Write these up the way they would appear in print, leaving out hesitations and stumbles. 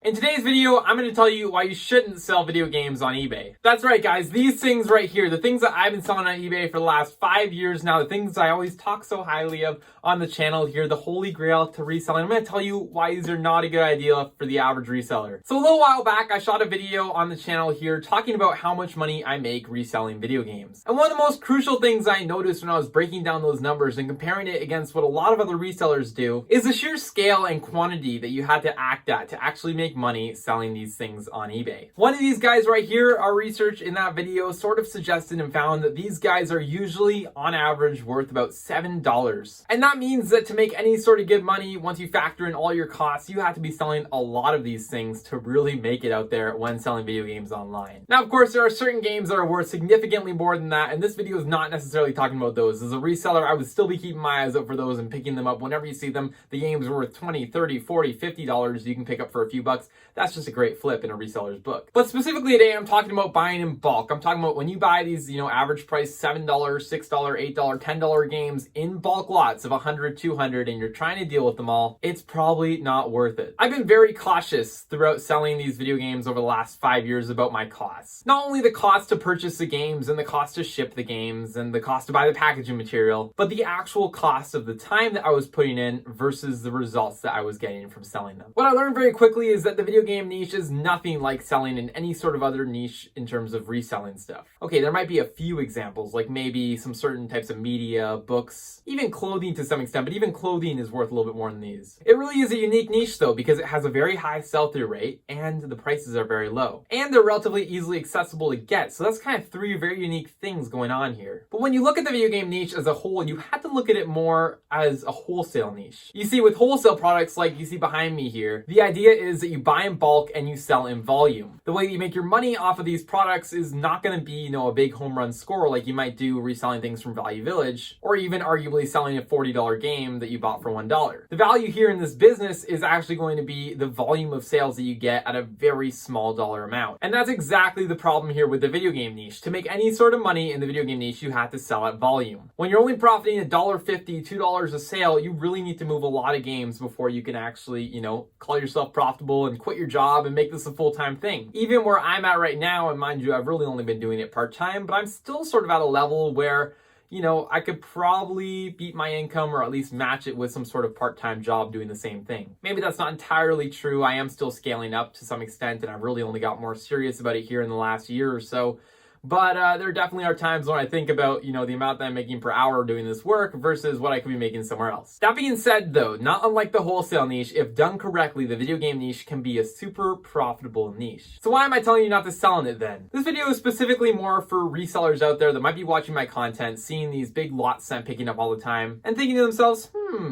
In today's video, I'm going to tell you why you shouldn't sell video games on eBay. That's right, guys. These things right here, the things that I've been selling on eBay for the last 5 years now, the things I always talk so highly of on the channel here, the holy grail to reselling. I'm going to tell you why these are not a good idea for the average reseller. So a little while back, I shot a video on the channel here talking about how much money I make reselling video games. And one of the most crucial things I noticed when I was breaking down those numbers and comparing it against what a lot of other resellers do is the sheer scale and quantity that you had to act at to actually make money selling these things on eBay. One of these guys right here, our research in that video sort of suggested and found that these guys are usually on average worth about $7. And that means that to make any sort of good money, once you factor in all your costs, you have to be selling a lot of these things to really make it out there when selling video games online. Now, of course, there are certain games that are worth significantly more than that, and this video is not necessarily talking about those. As a reseller, I would still be keeping my eyes out for those and picking them up whenever you see them. The games are worth $20, $30, $40, $50 you can pick up for a few bucks. That's just a great flip in a reseller's book. But specifically today, I'm talking about buying in bulk. I'm talking about when you buy these, average price $7, $6, $8, $10 games in bulk lots of 100, 200, and you're trying to deal with them all, it's probably not worth it. I've been very cautious throughout selling these video games over the last 5 years about my costs. Not only the cost to purchase the games and the cost to ship the games and the cost to buy the packaging material, but the actual cost of the time that I was putting in versus the results that I was getting from selling them. What I learned very quickly is that the video game niche is nothing like selling in any sort of other niche in terms of reselling stuff. Okay, there might be a few examples, like maybe some certain types of media, books, even clothing to some extent, but even clothing is worth a little bit more than these. It really is a unique niche though, because it has a very high sell-through rate and the prices are very low. And they're relatively easily accessible to get, so that's kind of three very unique things going on here. But when you look at the video game niche as a whole, you have to look at it more as a wholesale niche. You see, with wholesale products like you see behind me here, the idea is that you buy in bulk and you sell in volume. The way that you make your money off of these products is not going to be, a big home run score like you might do reselling things from Value Village, or even arguably selling a $40 game that you bought for $1. The value here in this business is actually going to be the volume of sales that you get at a very small dollar amount. And that's exactly the problem here with the video game niche. To make any sort of money in the video game niche, you have to sell at volume. When you're only profiting $1.50, $2 a sale, you really need to move a lot of games before you can actually, call yourself profitable and quit your job and make this a full-time thing. Even where I'm at right now, and mind you, I've really only been doing it part-time, but I'm still sort of at a level where I could probably beat my income or at least match it with some sort of part-time job doing the same thing. Maybe that's not entirely true. I am still scaling up to some extent, and I've really only got more serious about it here in the last year or so. But there definitely are times when I think about, the amount that I'm making per hour doing this work versus what I could be making somewhere else. That being said, though, not unlike the wholesale niche, if done correctly, the video game niche can be a super profitable niche. So why am I telling you not to sell in it then? This video is specifically more for resellers out there that might be watching my content, seeing these big lots I'm picking up all the time, and thinking to themselves,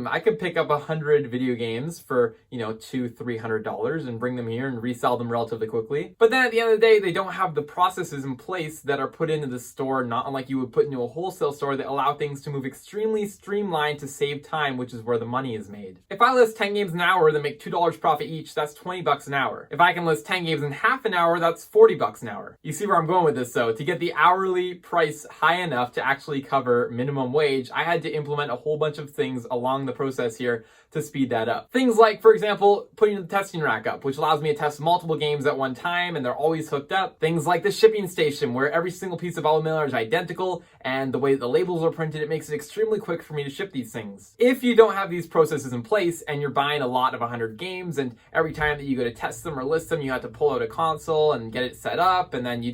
I could pick up 100 video games for, $200, $300 and bring them here and resell them relatively quickly. But then at the end of the day, they don't have the processes in place that are put into the store, not unlike you would put into a wholesale store, that allow things to move extremely streamlined to save time, which is where the money is made. If I list 10 games an hour that make $2 profit each, that's $20 an hour. If I can list 10 games in half an hour, that's $40 an hour. You see where I'm going with this though? To get the hourly price high enough to actually cover minimum wage, I had to implement a whole bunch of things along the process here to speed that up. Things like, for example, putting the testing rack up, which allows me to test multiple games at one time and they're always hooked up. Things like the shipping station, where every single piece of volume mailer is identical, and the way that the labels are printed, it makes it extremely quick for me to ship these things. If you don't have these processes in place and you're buying a lot of 100 games, and every time that you go to test them or list them, you have to pull out a console and get it set up, and then maybe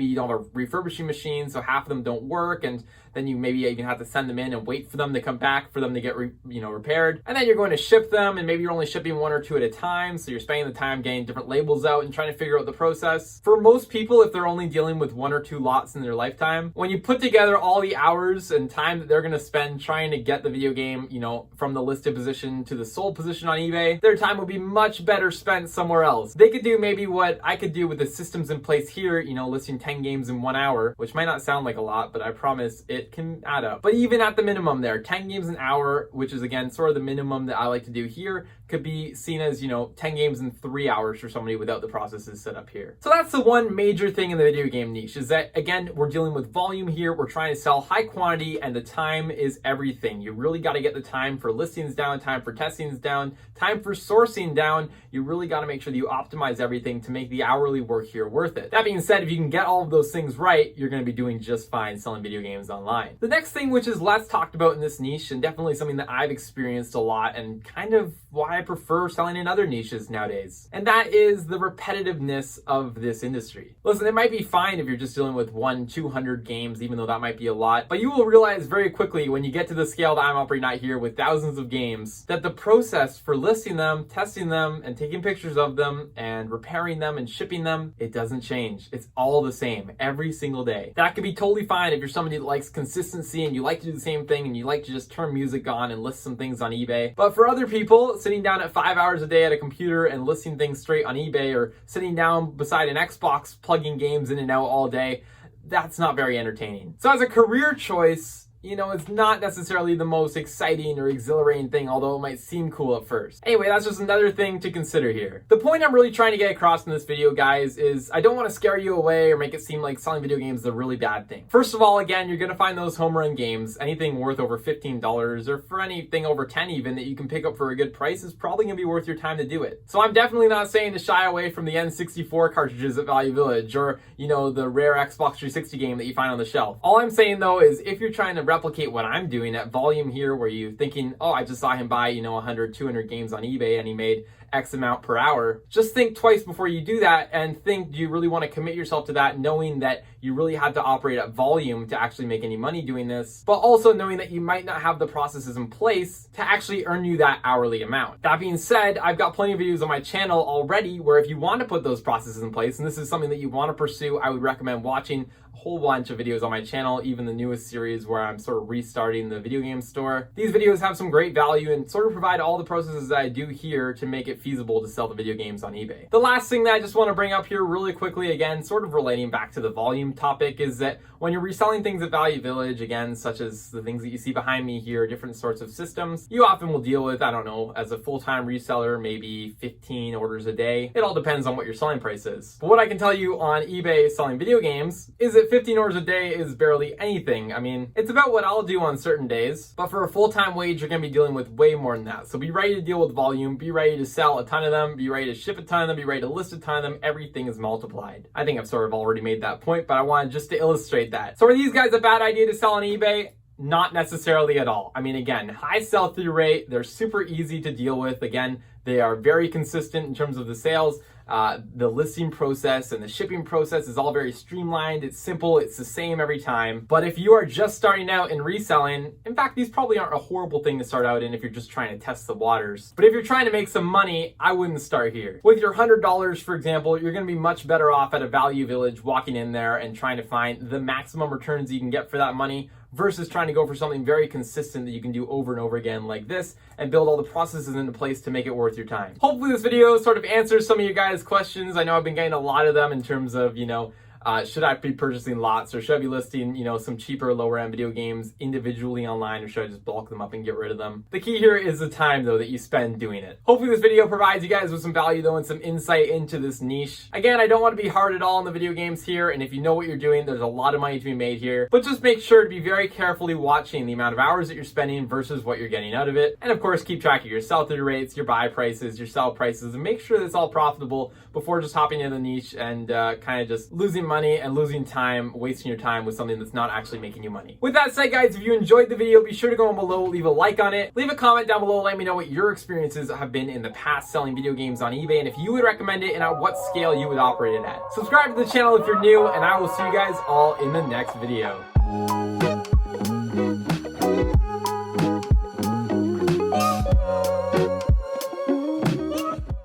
you don't have a refurbishing machine, so half of them don't work, and then you maybe even have to send them in and wait for them to come back for them to get repaired. And then you're going to ship them, and maybe you're only shipping one or two at a time, so you're spending the time getting different labels out and trying to figure out the process. For most people, if they're only dealing with one or two lots in their lifetime, when you put together all the hours and time that they're going to spend trying to get the video game, from the listed position to the sold position on eBay, their time would be much better spent somewhere else. They could do maybe what I could do with the systems in place here, listing 10 games in 1 hour, which might not sound like a lot, but I promise it can add up. But even at the minimum there, 10 games an hour, which is again sort of the minimum that I like to do here, could be seen as, 10 games in 3 hours for somebody without the processes set up here. So that's the one major thing in the video game niche, is that, again, we're dealing with volume here. We're trying to sell high quantity, and the time is everything. You really got to get the time for listings down, time for testings down, time for sourcing down. You really got to make sure that you optimize everything to make the hourly work here worth it. That being said, if you can get all of those things right, you're going to be doing just fine selling video games online. The next thing, which is less talked about in this niche, and definitely something that I've experienced a lot and kind of why I prefer selling in other niches nowadays, and that is the repetitiveness of this industry. Listen, it might be fine if you're just dealing with 100-200 games, even though that might be a lot, but you will realize very quickly when you get to the scale that I'm operating at here with thousands of games, that the process for listing them, testing them, and taking pictures of them, and repairing them and shipping them, it doesn't change. It's all the same every single day. That could be totally fine if you're somebody that likes consistency and you like to do the same thing and you like to just turn music on and list some things on eBay. But for other people, sitting down at 5 hours a day at a computer and listing things straight on eBay, or sitting down beside an Xbox plugging games in and out all day, that's not very entertaining. So as a career choice, it's not necessarily the most exciting or exhilarating thing, although it might seem cool at first. Anyway, that's just another thing to consider here. The point I'm really trying to get across in this video, guys, is I don't want to scare you away or make it seem like selling video games is a really bad thing. First of all, again, you're going to find those home run games. Anything worth over $15, or for anything over 10 even, that you can pick up for a good price is probably going to be worth your time to do it. So I'm definitely not saying to shy away from the N64 cartridges at Value Village, or, the rare Xbox 360 game that you find on the shelf. All I'm saying, though, is if you're trying to replicate what I'm doing at volume here, where you're thinking, oh, I just saw him buy, 100, 200 games on eBay and he made X amount per hour. Just think twice before you do that, and think, do you really want to commit yourself to that, knowing that you really had to operate at volume to actually make any money doing this, but also knowing that you might not have the processes in place to actually earn you that hourly amount. That being said, I've got plenty of videos on my channel already where if you want to put those processes in place, and this is something that you want to pursue, I would recommend watching a whole bunch of videos on my channel, even the newest series where I'm sort of restarting the video game store. These videos have some great value and sort of provide all the processes that I do here to make it feasible to sell the video games on eBay. The last thing that I just want to bring up here really quickly, again, sort of relating back to the volume topic, is that when you're reselling things at Value Village, again, such as the things that you see behind me here, different sorts of systems, you often will deal with, I don't know, as a full-time reseller, maybe 15 orders a day. It all depends on what your selling price is. But what I can tell you on eBay selling video games is that 15 orders a day is barely anything. I mean, it's about what I'll do on certain days, but for a full-time wage, you're going to be dealing with way more than that. So be ready to deal with volume, be ready to sell a ton of them, be ready to ship a ton of them, be ready to list a ton of them. Everything is multiplied. I think I've sort of already made that point, but I wanted just to illustrate that. So are these guys a bad idea to sell on eBay? Not necessarily at all. I mean, again, high sell-through rate, they're super easy to deal with. Again, they are very consistent in terms of the sales. The listing process and the shipping process is all very streamlined. It's simple. It's the same every time. But if you are just starting out in reselling, in fact, these probably aren't a horrible thing to start out in if you're just trying to test the waters. But if you're trying to make some money, I wouldn't start here. With your $100, for example, you're going to be much better off at a Value Village walking in there and trying to find the maximum returns you can get for that money, versus trying to go for something very consistent that you can do over and over again like this and build all the processes into place to make it worth your time. Hopefully this video sort of answers some of you guys' questions. I know I've been getting a lot of them in terms of, should I be purchasing lots, or should I be listing, some cheaper, lower end video games individually online, or should I just bulk them up and get rid of them? The key here is the time, though, that you spend doing it. Hopefully this video provides you guys with some value, though, and some insight into this niche. Again, I don't want to be hard at all on the video games here, and if you know what you're doing, there's a lot of money to be made here. But just make sure to be very carefully watching the amount of hours that you're spending versus what you're getting out of it. And of course, keep track of your sell-through rates, your buy prices, your sell prices, and make sure that it's all profitable before just hopping in the niche and kind of just losing money and losing time, wasting your time with something that's not actually making you money. With that said, guys, if you enjoyed the video, be sure to go on below, leave a like on it, leave a comment down below, let me know what your experiences have been in the past selling video games on eBay, and if you would recommend it and at what scale you would operate it at. Subscribe to the channel if you're new, and I will see you guys all in the next video.